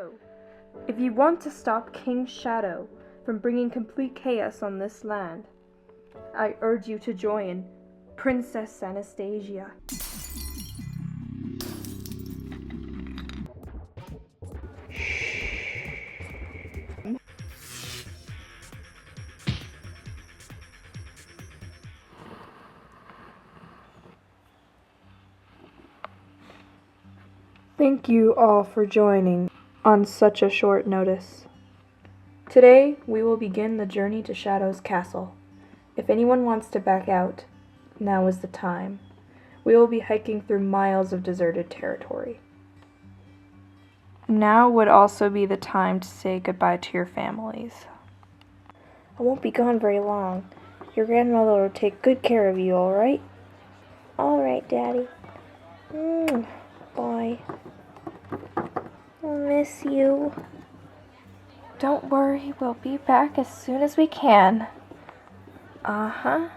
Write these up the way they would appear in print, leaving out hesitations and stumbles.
So, if you want to stop King Shadow from bringing complete chaos on this land, I urge you to join Princess Anastasia. Thank you all for joining on such a short notice. Today, we will begin the journey to Shadow's castle. If anyone wants to back out, now is the time. We will be hiking through miles of deserted territory. Now would also be the time to say goodbye to your families. I won't be gone very long. Your grandmother will take good care of you, all right? All right, Daddy. Bye. I'll miss you. Don't worry, we'll be back as soon as we can. Uh-huh.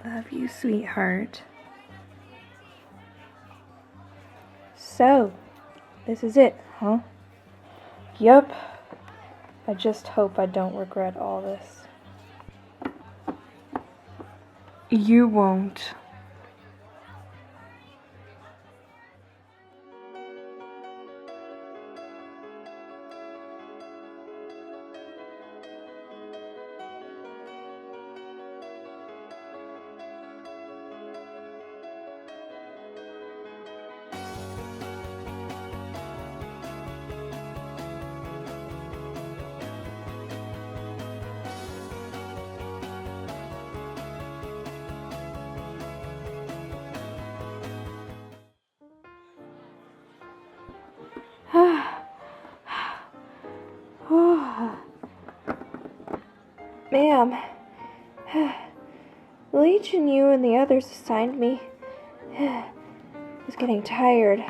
Love you, sweetheart. So, this is it, huh? Yup. I just hope I don't regret all this. You won't. Ma'am, the Legion you and the others assigned me is getting tired.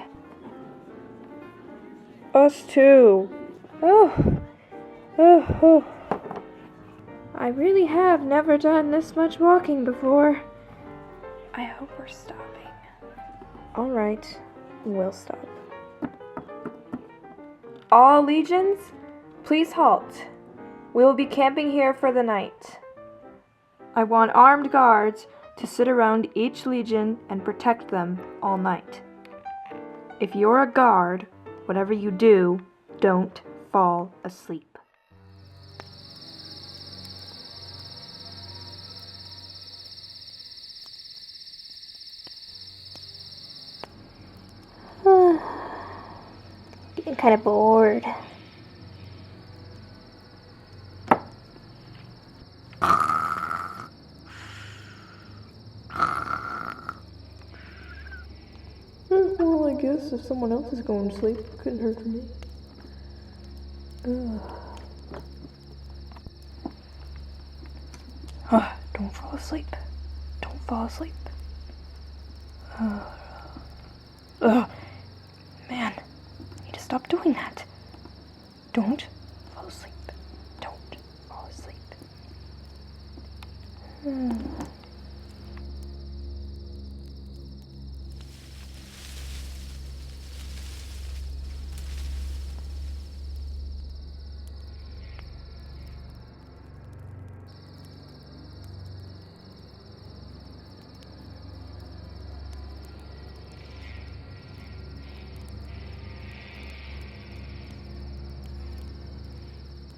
Us too. Oh. I really have never done this much walking before. I hope we're stopping. All right, we'll stop. All legions, please halt. We will be camping here for the night. I want armed guards to sit around each legion and protect them all night. If you're a guard, whatever you do, don't fall asleep. Getting kind of bored. Well, I guess if someone else is going to sleep, it couldn't hurt for me. Don't fall asleep. Don't fall asleep. Man, I need to stop doing that. Don't fall asleep. Don't fall asleep.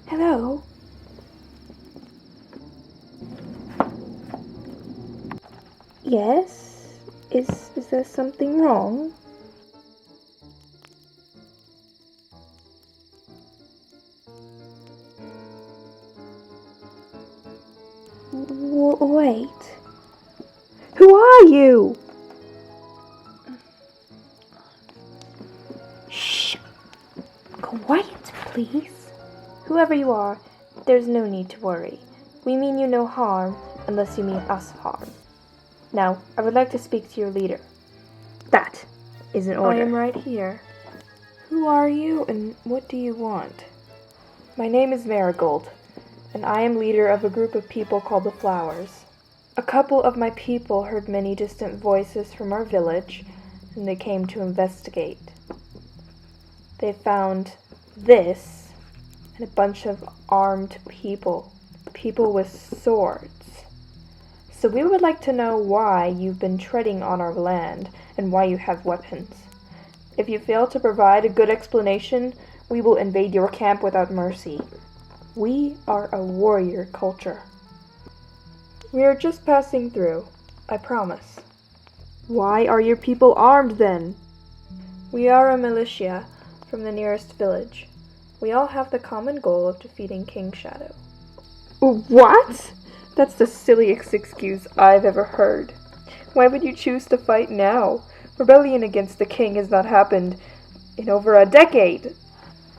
Hello? Yes? Is there something wrong? Wait. Who are you? Shh. Quiet, please. Whoever you are, there's no need to worry. We mean you no harm unless you mean us harm. Now, I would like to speak to your leader. That is an order. I am right here. Who are you and what do you want? My name is Marigold, and I am leader of a group of people called the Flowers. A couple of my people heard many distant voices from our village, and they came to investigate. They found this and a bunch of armed people with swords. So we would like to know why you've been treading on our land and why you have weapons. If you fail to provide a good explanation, we will invade your camp without mercy. We are a warrior culture. We are just passing through, I promise. Why are your people armed then? We are a militia from the nearest village. We all have the common goal of defeating King Shadow. What? That's the silliest excuse I've ever heard. Why would you choose to fight now? Rebellion against the king has not happened in over a decade.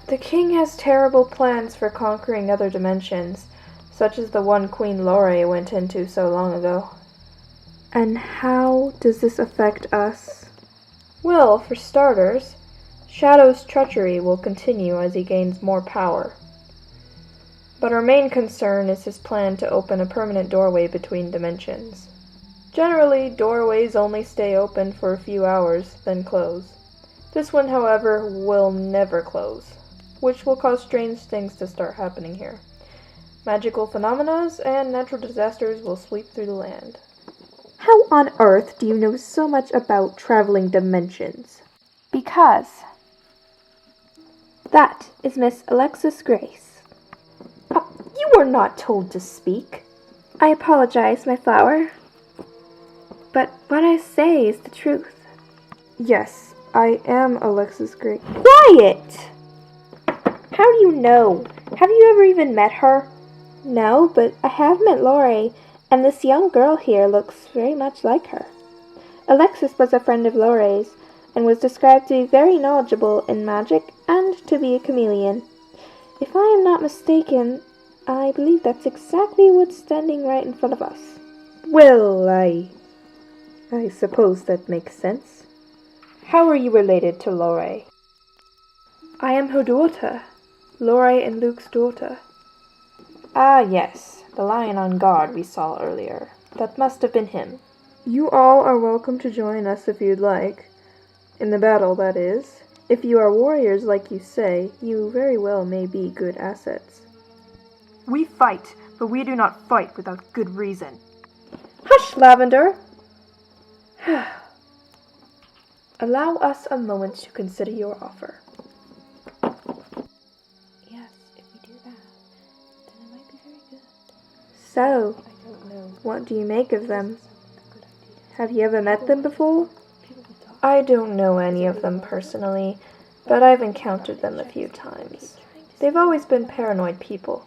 The king has terrible plans for conquering other dimensions, such as the one Queen Lore went into so long ago. And how does this affect us? Well, for starters, Shadow's treachery will continue as he gains more power. But our main concern is his plan to open a permanent doorway between dimensions. Generally, doorways only stay open for a few hours, then close. This one, however, will never close, which will cause strange things to start happening here. Magical phenomena and natural disasters will sweep through the land. How on earth do you know so much about traveling dimensions? Because that is Miss Alexis Grace. You were not told to speak. I apologize, my flower. But what I say is the truth. Yes, I am Alexis Grace. Quiet! How do you know? Have you ever even met her? No, but I have met Lore, and this young girl here looks very much like her. Alexis was a friend of Lore's, and was described to be very knowledgeable in magic and to be a chameleon. If I am not mistaken, I believe that's exactly what's standing right in front of us. Well, I suppose that makes sense. How are you related to Lore? I am her daughter, Lore and Luke's daughter. Ah, yes, the lion on guard we saw earlier. That must have been him. You all are welcome to join us if you'd like. In the battle, that is. If you are warriors like you say, you very well may be good assets. We fight, but we do not fight without good reason. Hush, Lavender! Allow us a moment to consider your offer. Yes, if we do that, then it might be very good. So, I don't know. what do you make of them? A good idea. Have you ever met them before? People will talk. I don't know any of them personally, but I've encountered them a few times. They've always been paranoid people.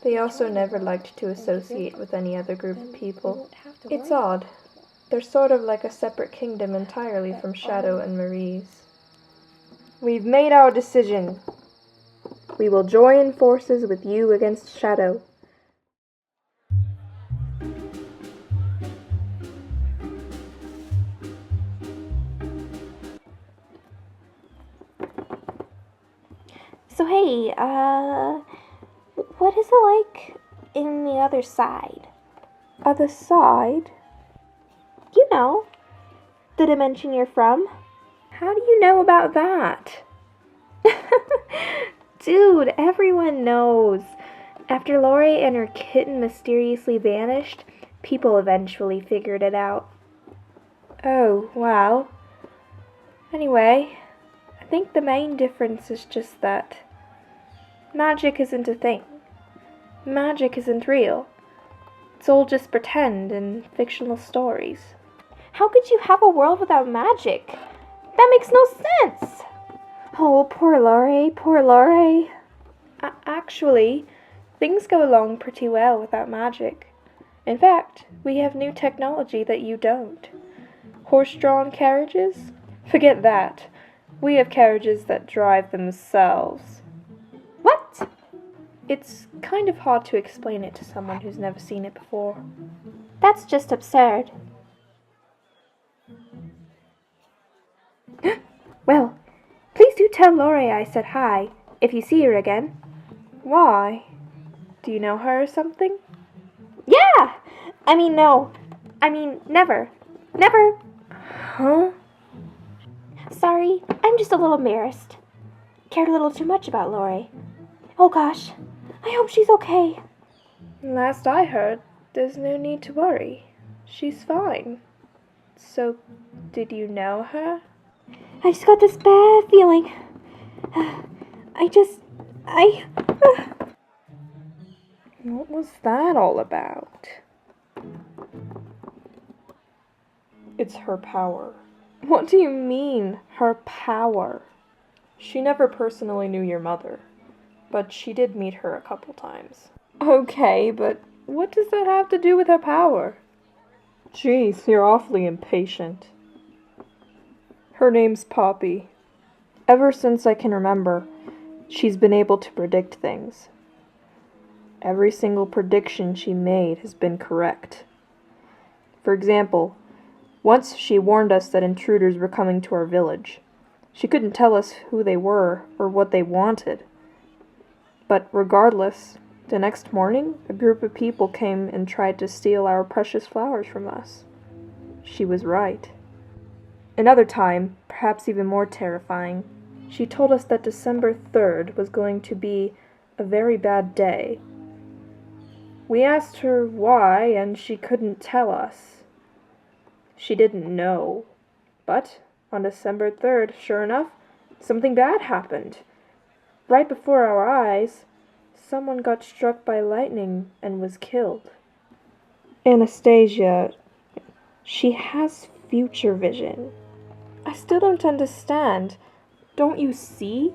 They also never liked to associate with any other group of people. It's odd. They're sort of like a separate kingdom entirely from Shadow and Marie's. We've made our decision. We will join forces with you against Shadow. So hey, what is it like in the other side? Other side? You know, the dimension you're from. How do you know about that? Dude, everyone knows. After Lore and her kitten mysteriously vanished, people eventually figured it out. Oh, wow. Anyway, I think the main difference is just that magic isn't a thing. Magic isn't real. It's all just pretend and fictional stories. How could you have a world without magic? That makes no sense. Oh, poor Lore, poor Lore. Actually, things go along pretty well without magic. In fact, we have new technology that you don't. Horse-drawn carriages? Forget that. We have carriages that drive themselves. What? It's kind of hard to explain it to someone who's never seen it before. That's just absurd. Well, please do tell Lore I said hi, if you see her again. Why? Do you know her or something? Yeah! Never. Never. Huh? Sorry, I'm just a little embarrassed. cared a little too much about Lori. Oh gosh, I hope she's okay. Last I heard, there's no need to worry. She's fine. So, did you know her? I just got this bad feeling. What was that all about? It's her power. What do you mean, her power? She never personally knew your mother, but she did meet her a couple times. Okay, but what does that have to do with her power? Jeez, you're awfully impatient. Her name's Poppy. Ever since I can remember, she's been able to predict things. Every single prediction she made has been correct. For example, once she warned us that intruders were coming to our village. She couldn't tell us who they were or what they wanted. But regardless, the next morning, a group of people came and tried to steal our precious flowers from us. She was right. Another time, perhaps even more terrifying, she told us that December 3rd was going to be a very bad day. We asked her why, and she couldn't tell us. She didn't know. But on December 3rd, sure enough, something bad happened. Right before our eyes, someone got struck by lightning and was killed. Anastasia, she has future vision. I still don't understand. Don't you see?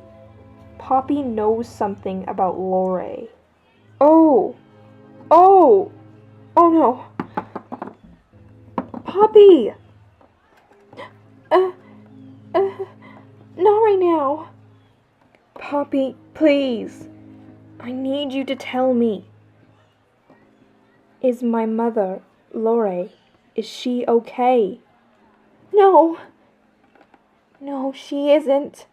Poppy knows something about Lore. Oh! Oh! Oh no! Poppy! Not right now. Poppy, please. I need you to tell me. Is my mother, Lore, is she okay? No. No, she isn't.